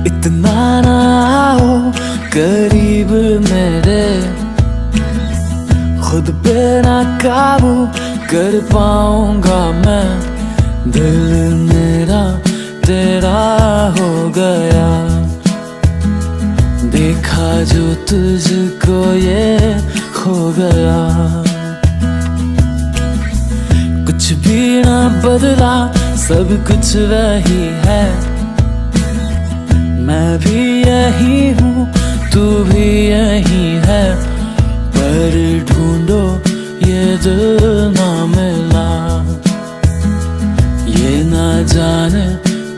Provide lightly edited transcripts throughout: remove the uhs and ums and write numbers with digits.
इतना ना आओ करीब मेरे, खुद पे ना काबू कर पाऊंगा मैं। दिल मेरा तेरा हो गया, देखा जो तुझको ये खो गया। कुछ भी ना बदला, सब कुछ वही है। मैं भी यही हूँ, तू भी यही है, पर ढूंढो ये दिल ना मिला। ये ना जाने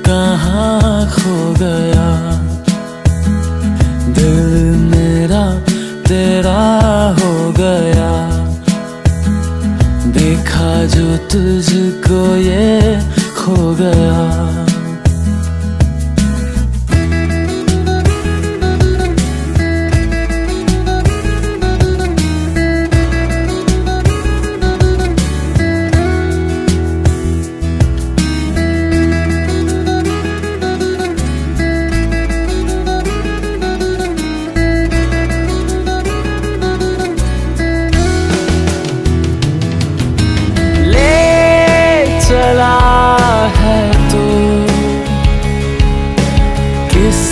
कहाँ खो गया। दिल मेरा तेरा हो गया, देखा जो तुझको ये खो गया। चला है तू किस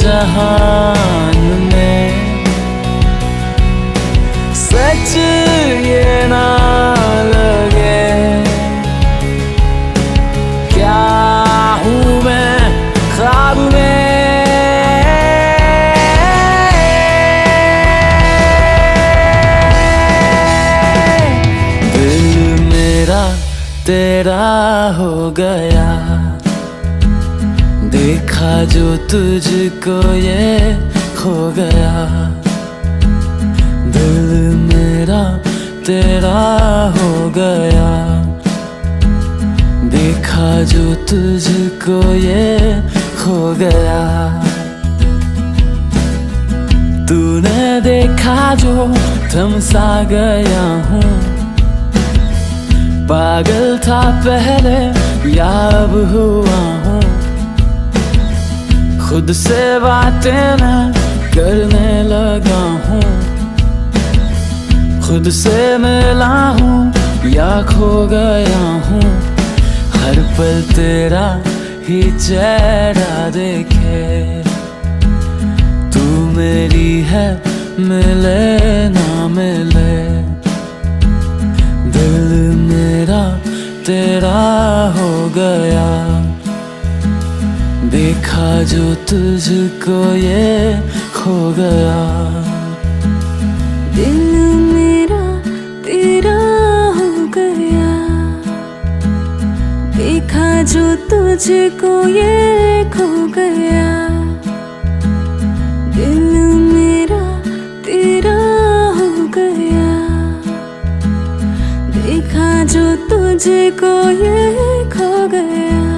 जहान में, सच ये ना लगे क्या हूँ मैं ख्वाब में। दिल मेरा तेरा हो गया, देखा जो तुझको ये खो गया। दिल मेरा तेरा हो गया, देखा जो तुझको ये खो गया। तूने देखा जो थम सा गया हूँ, पागल था पहले या अब हुआ हूँ। खुद से बातें मैं करने लगा हूँ, खुद से मिला हूँ या खो गया हूँ। हर पल तेरा ही चेहरा देखे, तू मेरी है मिले ना मिले। दिल मेरा तेरा हो गया, देखा जो तुझको ये खो गया। दिल मेरा तेरा हो गया, देखा जो तुझको ये खो गया। दिल मेरा तेरा हो गया, देखा जो तुझको ये खो गया।